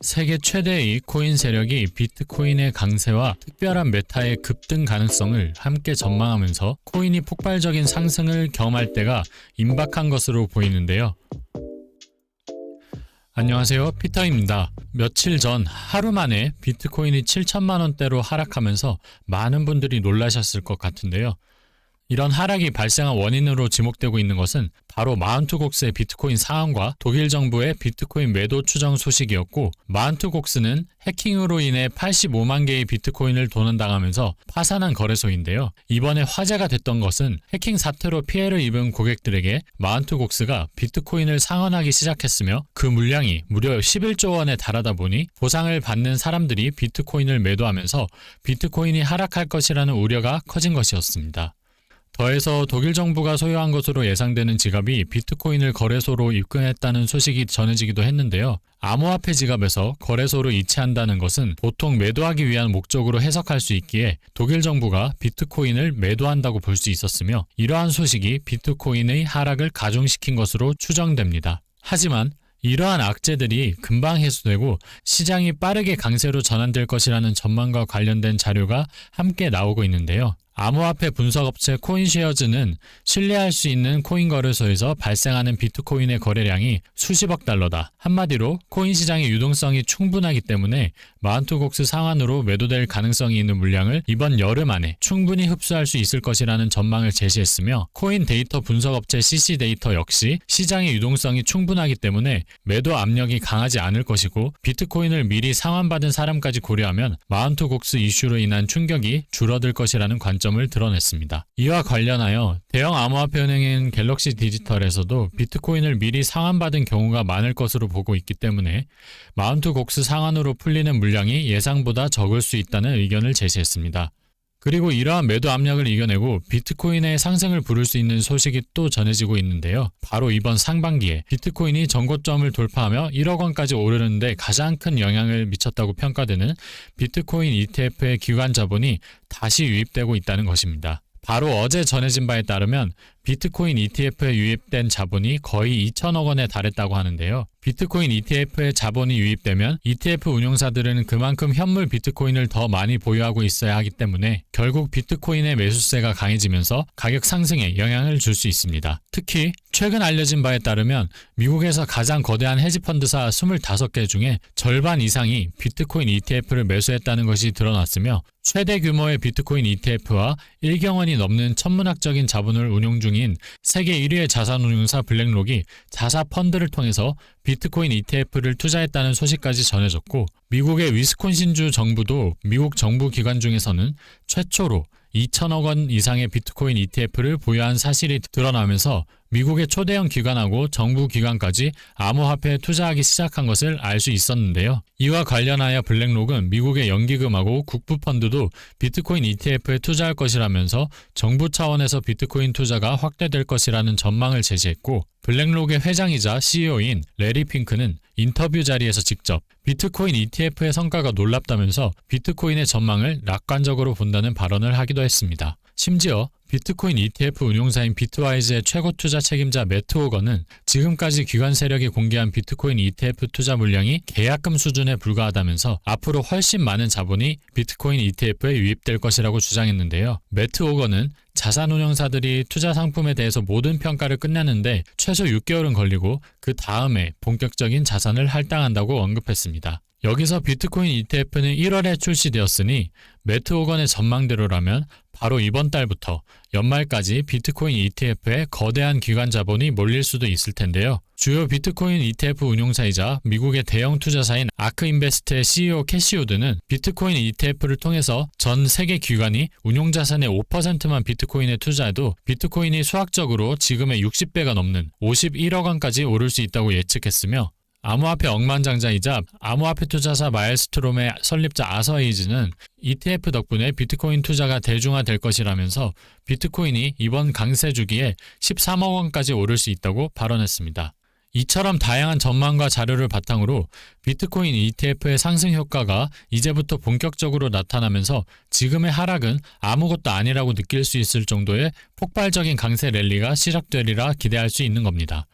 세계 최대의 코인 세력이 비트코인의 강세와 특별한 메타의 급등 가능성을 함께 전망하면서 코인이 폭발적인 상승을 경험할 때가 임박한 것으로 보이는데요. 안녕하세요, 피터입니다. 며칠 전 하루 만에 비트코인이 7천만 원대로 하락하면서 많은 분들이 놀라셨을 것 같은데요. 이런 하락이 발생한 원인으로 지목되고 있는 것은 바로 마운트 곡스의 비트코인 상한과 독일 정부의 비트코인 매도 추정 소식이었고, 마운트 곡스는 해킹으로 인해 85만 개의 비트코인을 도난당하면서 파산한 거래소인데요. 이번에 화제가 됐던 것은 해킹 사태로 피해를 입은 고객들에게 마운트 곡스가 비트코인을 상환하기 시작했으며 그 물량이 무려 11조 원에 달하다 보니 보상을 받는 사람들이 비트코인을 매도하면서 비트코인이 하락할 것이라는 우려가 커진 것이었습니다. 더해서 독일 정부가 소유한 것으로 예상되는 지갑이 비트코인을 거래소로 입금했다는 소식이 전해지기도 했는데요. 암호화폐 지갑에서 거래소로 이체한다는 것은 보통 매도하기 위한 목적으로 해석할 수 있기에 독일 정부가 비트코인을 매도한다고 볼 수 있었으며, 이러한 소식이 비트코인의 하락을 가중시킨 것으로 추정됩니다. 하지만 이러한 악재들이 금방 해소되고 시장이 빠르게 강세로 전환될 것이라는 전망과 관련된 자료가 함께 나오고 있는데요. 암호화폐 분석업체 코인쉐어즈는 신뢰할 수 있는 코인 거래소에서 발생하는 비트코인의 거래량이 수십억 달러다. 한마디로 코인 시장의 유동성이 충분하기 때문에 마운트 곡스 상한으로 매도될 가능성이 있는 물량을 이번 여름 안에 충분히 흡수할 수 있을 것이라는 전망을 제시했으며, 코인 데이터 분석업체 CC데이터 역시 시장의 유동성이 충분하기 때문에 매도 압력이 강하지 않을 것이고, 비트코인을 미리 상환받은 사람까지 고려하면 마운트 곡스 이슈로 인한 충격이 줄어들 것이라는 관점을 드러냈습니다. 이와 관련하여 대형 암호화폐 은행인 갤럭시 디지털에서도 비트코인을 미리 상환받은 경우가 많을 것으로 보고 있기 때문에 마운트 곡스 상한으로 풀리는 물량이 예상보다 적을 수 있다는 의견을 제시했습니다. 그리고 이러한 매도 압력을 이겨내고 비트코인의 상승을 부를 수 있는 소식이 또 전해지고 있는데요. 바로 이번 상반기에 비트코인이 전고점을 돌파하며 1억 원까지 오르는 데 가장 큰 영향을 미쳤다고 평가되는 비트코인 ETF의 기관 자본이 다시 유입되고 있다는 것입니다. 바로 어제 전해진 바에 따르면 비트코인 ETF에 유입된 자본이 거의 2천억 원에 달했다고 하는데요. 비트코인 ETF에 자본이 유입되면 ETF 운용사들은 그만큼 현물 비트코인을 더 많이 보유하고 있어야 하기 때문에 결국 비트코인의 매수세가 강해지면서 가격 상승에 영향을 줄 수 있습니다. 특히 최근 알려진 바에 따르면 미국에서 가장 거대한 헤지펀드사 25개 중에 절반 이상이 비트코인 ETF를 매수했다는 것이 드러났으며, 최대 규모의 비트코인 ETF와 1경 원이 넘는 천문학적인 자본을 운용 중인 세계 1위의 자산운용사 블랙록이 자사 펀드를 통해서 비트코인 ETF를 투자했다는 소식까지 전해졌고, 미국의 위스콘신주 정부도 미국 정부 기관 중에서는 최초로 2천억 원 이상의 비트코인 ETF를 보유한 사실이 드러나면서 미국의 초대형 기관하고 정부 기관까지 암호화폐에 투자하기 시작한 것을 알 수 있었는데요. 이와 관련하여 블랙록은 미국의 연기금하고 국부펀드도 비트코인 ETF에 투자할 것이라면서 정부 차원에서 비트코인 투자가 확대될 것이라는 전망을 제시했고, 블랙록의 회장이자 CEO인 레리 핑크는 인터뷰 자리에서 직접 비트코인 ETF의 성과가 놀랍다면서 비트코인의 전망을 낙관적으로 본다는 발언을 하기도 했습니다. 심지어 비트코인 ETF 운용사인 비트와이즈의 최고 투자 책임자 매트 호건은 지금까지 기관 세력이 공개한 비트코인 ETF 투자 물량이 계약금 수준에 불과하다면서 앞으로 훨씬 많은 자본이 비트코인 ETF에 유입될 것이라고 주장했는데요. 매트 호건은 자산운용사들이 투자 상품에 대해서 모든 평가를 끝내는데 최소 6개월은 걸리고 그 다음에 본격적인 자산을 할당한다고 언급했습니다. 여기서 비트코인 ETF는 1월에 출시되었으니 매트 호건의 전망대로라면 바로 이번 달부터 연말까지 비트코인 ETF에 거대한 기관 자본이 몰릴 수도 있을 텐데요. 주요 비트코인 ETF 운용사이자 미국의 대형 투자사인 아크인베스트의 CEO 캐시 우드는 비트코인 ETF를 통해서 전 세계 기관이 운용자산의 5%만 비트코인에 투자해도 비트코인이 수학적으로 지금의 60배가 넘는 51억 원까지 오를 수 있다고 예측했으며, 암호화폐 억만장자이자 암호화폐 투자사 마일스트롬의 설립자 아서 에이즈는 ETF 덕분에 비트코인 투자가 대중화될 것이라면서 비트코인이 이번 강세 주기에 13억 원까지 오를 수 있다고 발언했습니다. 이처럼 다양한 전망과 자료를 바탕으로 비트코인 ETF의 상승 효과가 이제부터 본격적으로 나타나면서 지금의 하락은 아무것도 아니라고 느낄 수 있을 정도의 폭발적인 강세 랠리가 시작되리라 기대할 수 있는 겁니다.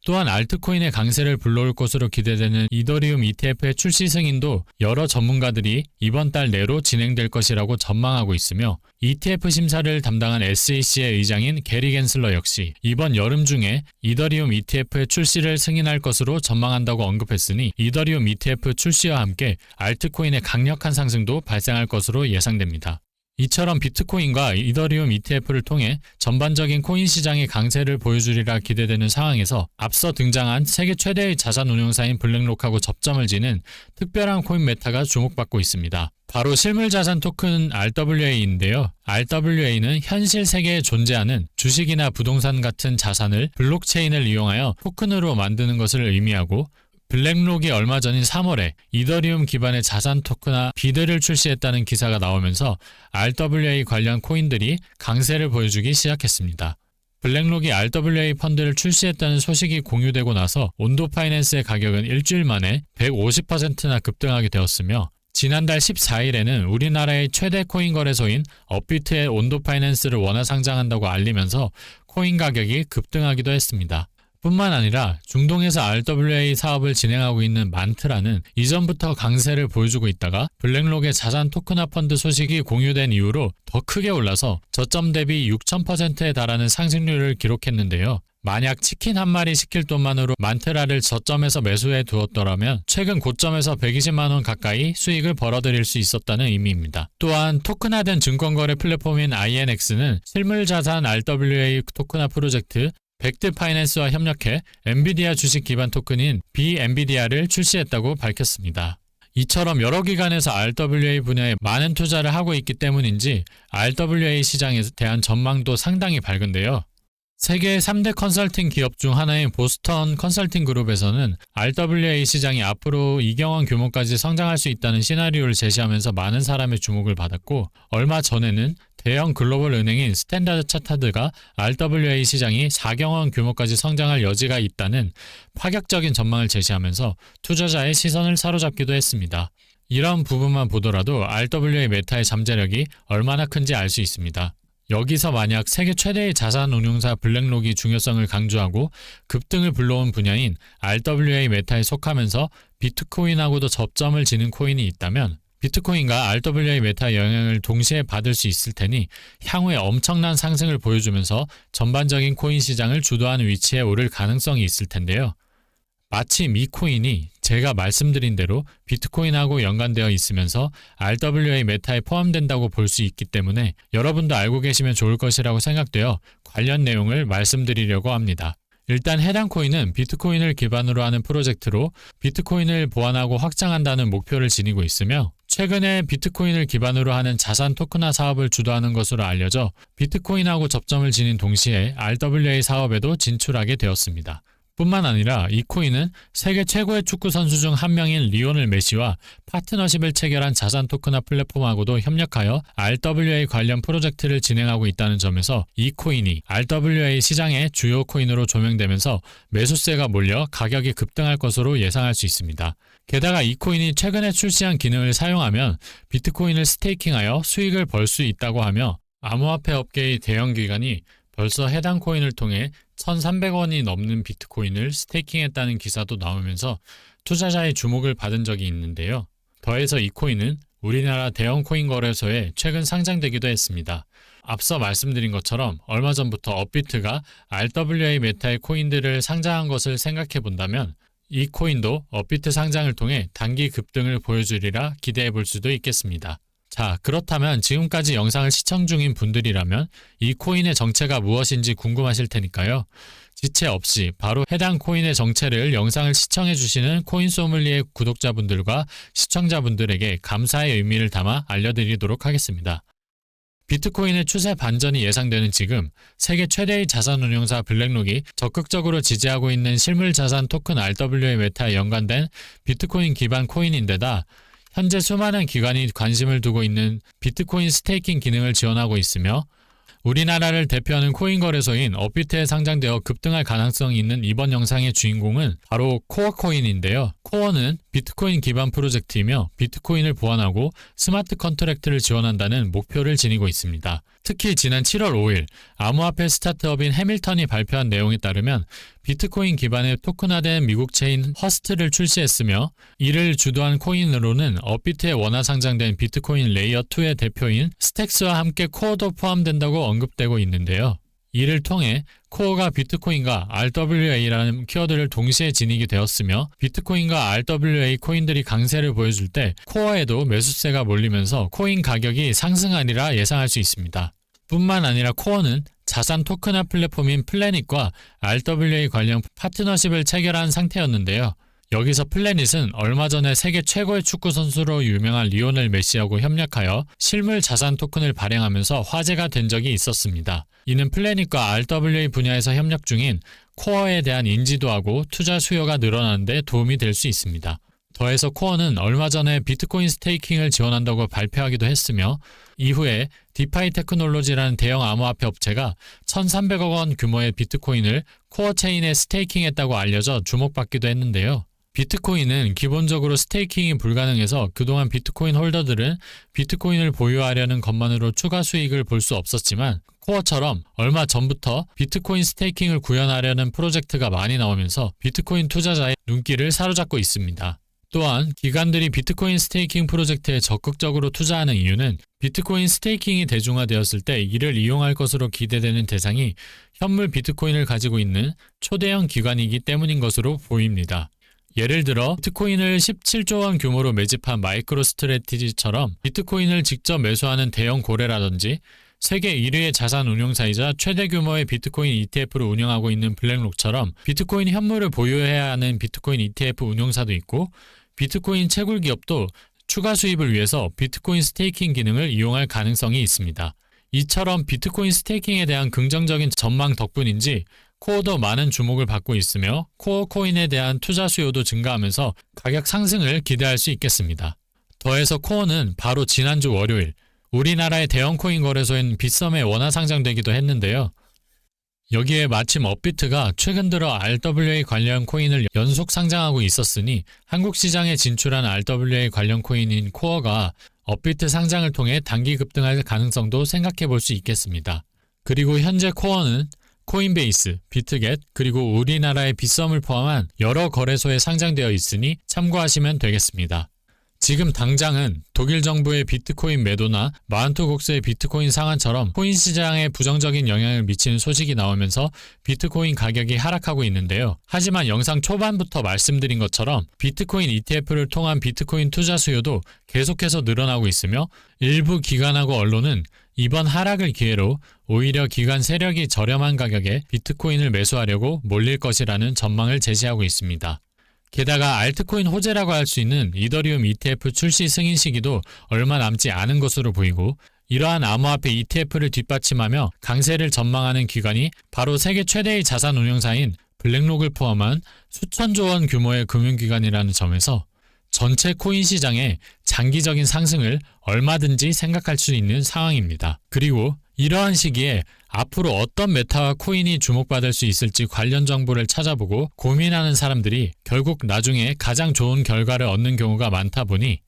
또한 알트코인의 강세를 불러올 것으로 기대되는 이더리움 ETF의 출시 승인도 여러 전문가들이 이번 달 내로 진행될 것이라고 전망하고 있으며 ETF 심사를 담당한 SEC의 의장인 게리 겐슬러 역시 이번 여름 중에 이더리움 ETF의 출시를 승인할 것으로 전망한다고 언급했으니 이더리움 ETF 출시와 함께 알트코인의 강력한 상승도 발생할 것으로 예상됩니다. 이처럼 비트코인과 이더리움 ETF를 통해 전반적인 코인 시장의 강세를 보여주리라 기대되는 상황에서 앞서 등장한 세계 최대의 자산 운용사인 블랙록하고 접점을 지는 특별한 코인 메타가 주목받고 있습니다. 바로 실물자산 토큰 RWA인데요. RWA는 현실 세계에 존재하는 주식이나 부동산 같은 자산을 블록체인을 이용하여 토큰으로 만드는 것을 의미하고 블랙록이 얼마 전인 3월에 이더리움 기반의 자산 토큰화 비드를 출시했다는 기사가 나오면서 RWA 관련 코인들이 강세를 보여주기 시작했습니다. 블랙록이 RWA 펀드를 출시했다는 소식이 공유되고 나서 온도 파이낸스의 가격은 일주일 만에 150%나 급등하게 되었으며 지난달 14일에는 우리나라의 최대 코인 거래소인 업비트의 온도 파이낸스를 원화 상장한다고 알리면서 코인 가격이 급등하기도 했습니다. 뿐만 아니라 중동에서 RWA 사업을 진행하고 있는 만트라는 이전부터 강세를 보여주고 있다가 블랙록의 자산 토큰화 펀드 소식이 공유된 이후로 더 크게 올라서 저점 대비 6000%에 달하는 상승률을 기록했는데요. 만약 치킨 한 마리 시킬 돈만으로 만트라를 저점에서 매수해 두었더라면 최근 고점에서 120만원 가까이 수익을 벌어들일 수 있었다는 의미입니다. 또한 토큰화된 증권거래 플랫폼인 INX는 실물자산 RWA 토큰화 프로젝트 벡트 파이낸스와 협력해 엔비디아 주식 기반 토큰인 비엔비디아를 출시했다고 밝혔습니다. 이처럼 여러 기관에서 RWA 분야에 많은 투자를 하고 있기 때문인지 RWA 시장에 대한 전망도 상당히 밝은데요. 세계 3대 컨설팅 기업 중 하나인 보스턴 컨설팅 그룹에서는 RWA 시장이 앞으로 이경원 규모까지 성장할 수 있다는 시나리오를 제시하면서 많은 사람의 주목을 받았고 얼마 전에는 대형 글로벌 은행인 스탠다드 차타드가 RWA 시장이 4경원 규모까지 성장할 여지가 있다는 파격적인 전망을 제시하면서 투자자의 시선을 사로잡기도 했습니다. 이런 부분만 보더라도 RWA 메타의 잠재력이 얼마나 큰지 알 수 있습니다. 여기서 만약 세계 최대의 자산 운용사 블랙록이 중요성을 강조하고 급등을 불러온 분야인 RWA 메타에 속하면서 비트코인하고도 접점을 지는 코인이 있다면 비트코인과 RWA 메타의 영향을 동시에 받을 수 있을 테니 향후에 엄청난 상승을 보여주면서 전반적인 코인 시장을 주도하는 위치에 오를 가능성이 있을 텐데요. 마침 이 코인이 제가 말씀드린 대로 비트코인하고 연관되어 있으면서 RWA 메타에 포함된다고 볼 수 있기 때문에 여러분도 알고 계시면 좋을 것이라고 생각되어 관련 내용을 말씀드리려고 합니다. 일단 해당 코인은 비트코인을 기반으로 하는 프로젝트로 비트코인을 보완하고 확장한다는 목표를 지니고 있으며 최근에 비트코인을 기반으로 하는 자산 토큰화 사업을 주도하는 것으로 알려져 비트코인하고 접점을 지닌 동시에 RWA 사업에도 진출하게 되었습니다. 뿐만 아니라 이 코인은 세계 최고의 축구 선수 중 한 명인 리오넬 메시와 파트너십을 체결한 자산 토큰화 플랫폼하고도 협력하여 RWA 관련 프로젝트를 진행하고 있다는 점에서 이 코인이 RWA 시장의 주요 코인으로 조명되면서 매수세가 몰려 가격이 급등할 것으로 예상할 수 있습니다. 게다가 이 코인이 최근에 출시한 기능을 사용하면 비트코인을 스테이킹하여 수익을 벌 수 있다고 하며 암호화폐 업계의 대형 기관이 벌써 해당 코인을 통해 1,300원이 넘는 비트코인을 스테이킹했다는 기사도 나오면서 투자자의 주목을 받은 적이 있는데요. 더해서 이 코인은 우리나라 대형 코인 거래소에 최근 상장되기도 했습니다. 앞서 말씀드린 것처럼 얼마 전부터 업비트가 RWA 메타의 코인들을 상장한 것을 생각해 본다면 이 코인도 업비트 상장을 통해 단기 급등을 보여주리라 기대해 볼 수도 있겠습니다. 자, 그렇다면 지금까지 영상을 시청 중인 분들이라면 이 코인의 정체가 무엇인지 궁금하실 테니까요. 지체 없이 바로 해당 코인의 정체를 영상을 시청해 주시는 코인 소믈리에 구독자분들과 시청자분들에게 감사의 의미를 담아 알려드리도록 하겠습니다. 비트코인의 추세 반전이 예상되는 지금 세계 최대의 자산 운용사 블랙록이 적극적으로 지지하고 있는 실물 자산 토큰 RWA 메타에 연관된 비트코인 기반 코인인데다 현재 수많은 기관이 관심을 두고 있는 비트코인 스테이킹 기능을 지원하고 있으며 우리나라를 대표하는 코인 거래소인 업비트에 상장되어 급등할 가능성이 있는 이번 영상의 주인공은 바로 코어코인인데요. 코어는 비트코인 기반 프로젝트이며 비트코인을 보완하고 스마트 컨트랙트를 지원한다는 목표를 지니고 있습니다. 특히 지난 7월 5일 암호화폐 스타트업인 해밀턴이 발표한 내용에 따르면 비트코인 기반의 토큰화된 미국 체인 허스트를 출시했으며 이를 주도한 코인으로는 업비트에 원화 상장된 비트코인 레이어2의 대표인 스택스와 함께 코어도 포함된다고 언급되고 있는데요. 이를 통해 코어가 비트코인과 RWA라는 키워드를 동시에 지니게 되었으며 비트코인과 RWA 코인들이 강세를 보여줄 때 코어에도 매수세가 몰리면서 코인 가격이 상승하리라 예상할 수 있습니다. 뿐만 아니라 코어는 자산 토큰화 플랫폼인 플래닛과 RWA 관련 파트너십을 체결한 상태였는데요. 여기서 플래닛은 얼마 전에 세계 최고의 축구 선수로 유명한 리오넬 메시하고 협력하여 실물 자산 토큰을 발행하면서 화제가 된 적이 있었습니다. 이는 플래닛과 RWA 분야에서 협력 중인 코어에 대한 인지도하고 투자 수요가 늘어나는 데 도움이 될 수 있습니다. 더해서 코어는 얼마 전에 비트코인 스테이킹을 지원한다고 발표하기도 했으며 이후에 디파이 테크놀로지라는 대형 암호화폐 업체가 1,300억 원 규모의 비트코인을 코어 체인에 스테이킹했다고 알려져 주목받기도 했는데요. 비트코인은 기본적으로 스테이킹이 불가능해서 그동안 비트코인 홀더들은 비트코인을 보유하려는 것만으로 추가 수익을 볼 수 없었지만 코어처럼 얼마 전부터 비트코인 스테이킹을 구현하려는 프로젝트가 많이 나오면서 비트코인 투자자의 눈길을 사로잡고 있습니다. 또한 기관들이 비트코인 스테이킹 프로젝트에 적극적으로 투자하는 이유는 비트코인 스테이킹이 대중화되었을 때 이를 이용할 것으로 기대되는 대상이 현물 비트코인을 가지고 있는 초대형 기관이기 때문인 것으로 보입니다. 예를 들어 비트코인을 17조 원 규모로 매집한 마이크로 스트래티지처럼 비트코인을 직접 매수하는 대형 고래라든지 세계 1위의 자산 운용사이자 최대 규모의 비트코인 ETF를 운영하고 있는 블랙록처럼 비트코인 현물을 보유해야 하는 비트코인 ETF 운용사도 있고 비트코인 채굴 기업도 추가 수입을 위해서 비트코인 스테이킹 기능을 이용할 가능성이 있습니다. 이처럼 비트코인 스테이킹에 대한 긍정적인 전망 덕분인지 코어도 많은 주목을 받고 있으며 코어 코인에 대한 투자 수요도 증가하면서 가격 상승을 기대할 수 있겠습니다. 더해서 코어는 바로 지난주 월요일 우리나라의 대형 코인 거래소인 빗썸에 원화 상장되기도 했는데요. 여기에 마침 업비트가 최근 들어 RWA 관련 코인을 연속 상장하고 있었으니 한국 시장에 진출한 RWA 관련 코인인 코어가 업비트 상장을 통해 단기 급등할 가능성도 생각해 볼 수 있겠습니다. 그리고 현재 코어는 코인베이스, 비트겟, 그리고 우리나라의 빗썸을 포함한 여러 거래소에 상장되어 있으니 참고하시면 되겠습니다. 지금 당장은 독일 정부의 비트코인 매도나 마운트곡스의 비트코인 상한처럼 코인 시장에 부정적인 영향을 미치는 소식이 나오면서 비트코인 가격이 하락하고 있는데요. 하지만 영상 초반부터 말씀드린 것처럼 비트코인 ETF를 통한 비트코인 투자 수요도 계속해서 늘어나고 있으며 일부 기관하고 언론은 이번 하락을 기회로 오히려 기관 세력이 저렴한 가격에 비트코인을 매수하려고 몰릴 것이라는 전망을 제시하고 있습니다. 게다가 알트코인 호재라고 할 수 있는 이더리움 ETF 출시 승인 시기도 얼마 남지 않은 것으로 보이고 이러한 암호화폐 ETF를 뒷받침하며 강세를 전망하는 기관이 바로 세계 최대의 자산 운용사인 블랙록을 포함한 수천조 원 규모의 금융기관이라는 점에서 전체 코인 시장의 장기적인 상승을 얼마든지 생각할 수 있는 상황입니다. 그리고 이러한 시기에 앞으로 어떤 메타와 코인이 주목받을 수 있을지 관련 정보를 찾아보고 고민하는 사람들이 결국 나중에 가장 좋은 결과를 얻는 경우가 많다 보니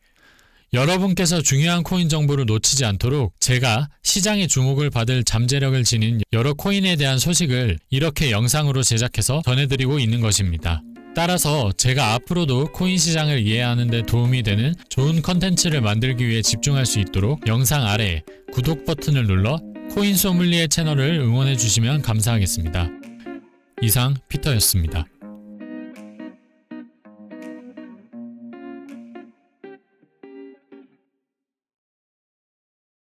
여러분께서 중요한 코인 정보를 놓치지 않도록 제가 시장의 주목을 받을 잠재력을 지닌 여러 코인에 대한 소식을 이렇게 영상으로 제작해서 전해드리고 있는 것입니다. 따라서 제가 앞으로도 코인 시장을 이해하는 데 도움이 되는 좋은 컨텐츠를 만들기 위해 집중할 수 있도록 영상 아래에 구독 버튼을 눌러 코인 소믈리에 채널을 응원해 주시면 감사하겠습니다. 이상 피터였습니다.